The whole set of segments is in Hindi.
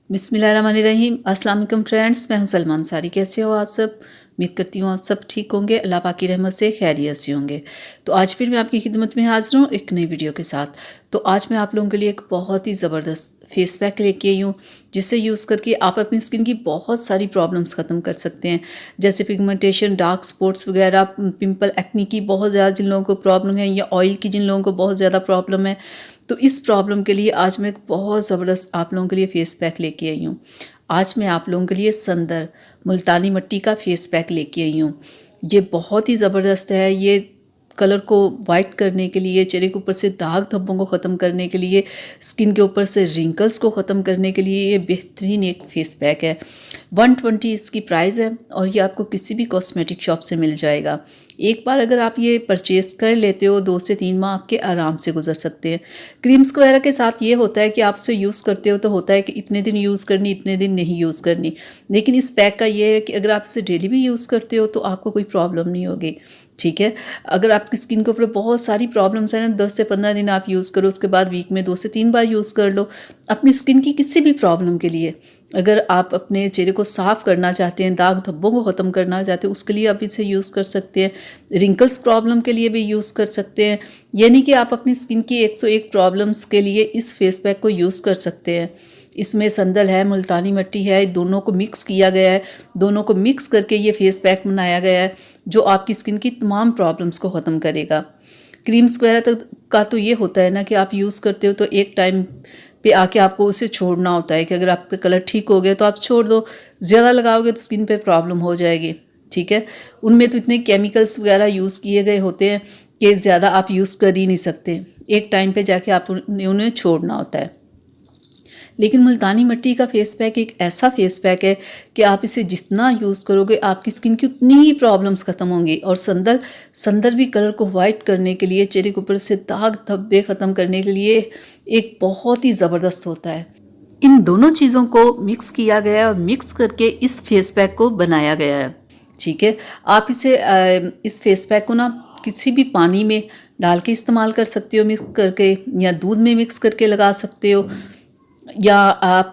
बिस्मिल्लाहिर्रहमानिर्रहीम। अस्सलाम वालेकुम फ्रेंड्स, मैं हूं सलमान सारी। कैसे हो आप सब? उम्मीद करती हूँ आप सब ठीक होंगे, अल्लाह पाक की रहमत से खैरियत से होंगे। तो आज फिर मैं आपकी खिदमत में हाजिर हूँ एक नई वीडियो के साथ। तो आज मैं आप लोगों के लिए एक बहुत ही ज़बरदस्त फेस पैक लेके आई हूँ, जिसे यूज़ करके आप अपनी स्किन की बहुत सारी प्रॉब्लम्स ख़त्म कर सकते हैं, जैसे पिगमेंटेशन, डार्क स्पॉट्स वगैरह, पिंपल, एक्नी की बहुत ज़्यादा जिन लोगों को प्रॉब्लम है, या ऑयल की जिन लोगों को बहुत ज़्यादा प्रॉब्लम है। तो इस प्रॉब्लम के लिए आज मैं एक बहुत ज़बरदस्त आप लोगों के लिए फ़ेस पैक लेके आई हूँ। आज मैं आप लोगों के लिए संदर मुल्तानी मिट्टी का फ़ेस पैक लेके आई हूँ। ये बहुत ही ज़बरदस्त है। ये कलर को वाइट करने के लिए, चेहरे के ऊपर से दाग धब्बों को ख़त्म करने के लिए, स्किन के ऊपर से रिंकल्स को ख़त्म करने के लिए ये बेहतरीन एक फ़ेस पैक है। 120 इसकी प्राइस है और ये आपको किसी भी कॉस्मेटिक शॉप से मिल जाएगा। एक बार अगर आप ये परचेज़ कर लेते हो, 2 से 3 माह आपके आराम से गुजर सकते हैं। क्रीम्स वगैरह के साथ ये होता है कि आप उसे यूज़ करते हो तो होता है कि इतने दिन यूज़ करनी, इतने दिन नहीं यूज़ करनी। लेकिन इस पैक का ये है कि अगर आप इसे डेली भी यूज़ करते हो तो आपको कोई प्रॉब्लम नहीं होगी, ठीक है। अगर आपकी स्किन के ऊपर बहुत सारी प्रॉब्लम्स हैं ना, 10 से 15 दिन आप यूज़ करो, उसके बाद वीक में 2 से 3 बार यूज़ कर लो अपनी स्किन की किसी भी प्रॉब्लम के लिए। अगर आप अपने चेहरे को साफ़ करना चाहते हैं, दाग धब्बों को ख़त्म करना चाहते हैं, उसके लिए आप इसे यूज़ कर सकते हैं। रिंकल्स प्रॉब्लम के लिए भी यूज़ कर सकते हैं। यानी कि आप अपनी स्किन की 101 प्रॉब्लम्स के लिए इस फेस पैक को यूज़ कर सकते हैं। इसमें संदल है, मुल्तानी मिट्टी है, दोनों को मिक्स किया गया है। दोनों को मिक्स करके ये फेस पैक बनाया गया है, जो आपकी स्किन की तमाम प्रॉब्लम्स को ख़त्म करेगा। क्रीम्स वगैरह तक का तो ये होता है ना कि आप यूज़ करते हो तो एक टाइम पे आके आपको उसे छोड़ना होता है कि अगर आपका कलर ठीक हो गया तो आप छोड़ दो, ज़्यादा लगाओगे तो स्किन पे प्रॉब्लम हो जाएगी, ठीक है। उनमें तो इतने केमिकल्स वगैरह यूज़ किए गए होते हैं कि ज़्यादा आप यूज़ कर ही नहीं सकते। एक टाइम पे जाके आप उन्हें छोड़ना होता है। लेकिन मुल्तानी मिट्टी का फेस पैक एक ऐसा फेस पैक है कि आप इसे जितना यूज़ करोगे आपकी स्किन की उतनी ही प्रॉब्लम्स ख़त्म होंगी। और संदल भी कलर को वाइट करने के लिए, चेहरे के ऊपर से दाग धब्बे ख़त्म करने के लिए एक बहुत ही ज़बरदस्त होता है। इन दोनों चीज़ों को मिक्स किया गया है और मिक्स करके इस फेस पैक को बनाया गया है, ठीक है। आप इस फेस पैक को ना किसी भी पानी में डाल के इस्तेमाल कर सकते हो मिक्स करके, या दूध में मिक्स करके लगा सकते हो, या आप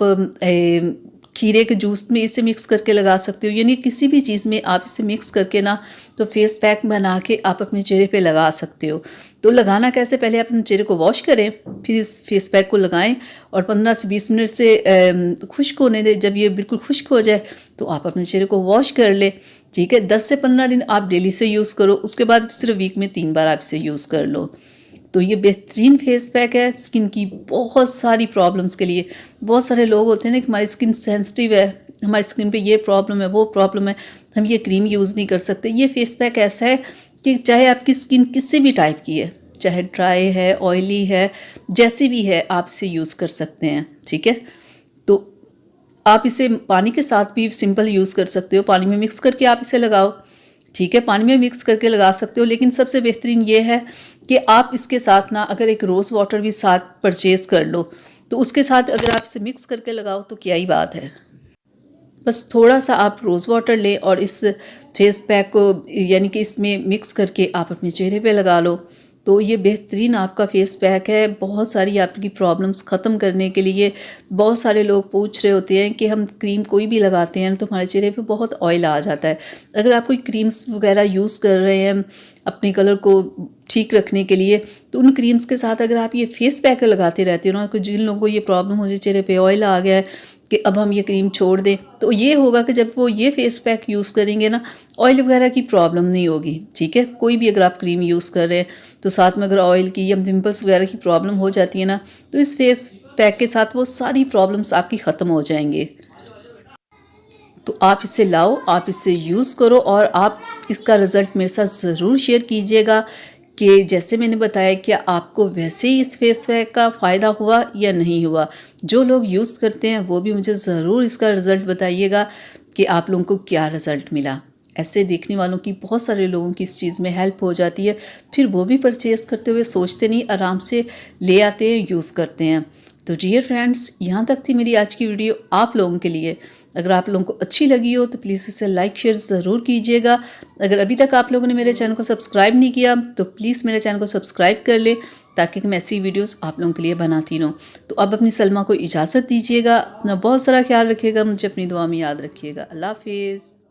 खीरे के जूस में इसे मिक्स करके लगा सकते हो। यानी किसी भी चीज़ में आप इसे मिक्स करके ना तो फेस पैक बना के आप अपने चेहरे पे लगा सकते हो। तो लगाना कैसे, पहले आप अपने चेहरे को वॉश करें, फिर इस फेस पैक को लगाएं और 15 से 20 मिनट से खुश्क होने दें। जब ये बिल्कुल खुश्क हो जाए तो आप अपने चेहरे को वॉश कर लें, ठीक है। 10 से 15 दिन आप डेली से यूज़ करो, उसके बाद सिर्फ वीक में 3 बार आप इसे यूज़ कर लो। तो ये बेहतरीन फेस पैक है स्किन की बहुत सारी प्रॉब्लम्स के लिए। बहुत सारे लोग होते हैं ना कि हमारी स्किन सेंसिटिव है, हमारी स्किन पे ये प्रॉब्लम है, वो प्रॉब्लम है, हम ये क्रीम यूज़ नहीं कर सकते। ये फेस पैक ऐसा है कि चाहे आपकी स्किन किसी भी टाइप की है, चाहे ड्राई है, ऑयली है, जैसी भी है, आप इसे यूज़ कर सकते हैं, ठीक है। तो आप इसे पानी के साथ भी सिंपल यूज़ कर सकते हो, पानी में मिक्स करके आप इसे लगाओ, ठीक है। पानी में मिक्स करके लगा सकते हो। लेकिन सबसे बेहतरीन ये है कि आप इसके साथ ना अगर एक रोज़ वाटर भी साथ परचेज़ कर लो तो उसके साथ अगर आप इसे मिक्स करके लगाओ तो क्या ही बात है। बस थोड़ा सा आप रोज़ वाटर लें और इस फेस पैक को यानी कि इसमें मिक्स करके आप अपने चेहरे पे लगा लो, तो ये बेहतरीन आपका फेस पैक है बहुत सारी आपकी प्रॉब्लम्स ख़त्म करने के लिए। बहुत सारे लोग पूछ रहे होते हैं कि हम क्रीम कोई भी लगाते हैं तो हमारे चेहरे पे बहुत ऑयल आ जाता है। अगर आप कोई क्रीम्स वगैरह यूज़ कर रहे हैं अपने कलर को ठीक रखने के लिए, तो उन क्रीम्स के साथ अगर आप ये फेस पैक लगाते रहते हो ना, कि जिन लोगों को ये प्रॉब्लम हो जाए, चेहरे पे ऑयल आ गया है कि अब हम ये क्रीम छोड़ दें, तो ये होगा कि जब वो ये फेस पैक यूज़ करेंगे ना, ऑयल वगैरह की प्रॉब्लम नहीं होगी, ठीक है। कोई भी अगर आप क्रीम यूज़ कर रहे हैं तो साथ में अगर ऑयल की या पिंपल्स वगैरह की प्रॉब्लम हो जाती है ना, तो इस फेस पैक के साथ वो सारी प्रॉब्लम्स आपकी ख़त्म हो जाएंगे। तो आप इसे लाओ, आप इसे यूज़ करो और आप इसका रिज़ल्ट मेरे साथ ज़रूर शेयर कीजिएगा कि जैसे मैंने बताया कि आपको वैसे ही इस फेस पैक का फ़ायदा हुआ या नहीं हुआ। जो लोग यूज़ करते हैं वो भी मुझे ज़रूर इसका रिज़ल्ट बताइएगा कि आप लोगों को क्या रिज़ल्ट मिला। ऐसे देखने वालों की बहुत सारे लोगों की इस चीज़ में हेल्प हो जाती है, फिर वो भी परचेज़ करते हुए सोचते नहीं, आराम से ले आते हैं, यूज़ करते हैं। तो डियर फ्रेंड्स, यहाँ तक थी मेरी आज की वीडियो आप लोगों के लिए। अगर आप लोगों को अच्छी लगी हो तो प्लीज़ इसे लाइक शेयर ज़रूर कीजिएगा। अगर अभी तक आप लोगों ने मेरे चैनल को सब्सक्राइब नहीं किया तो प्लीज़ मेरे चैनल को सब्सक्राइब कर लें, ताकि मैं ऐसी वीडियोस आप लोगों के लिए बनाती रहूँ। तो अब अपनी सलमा को इजाज़त दीजिएगा। अपना बहुत सारा ख्याल रखिएगा, मुझे अपनी दुआ में याद रखिएगा। अल्लाह हाफिज़।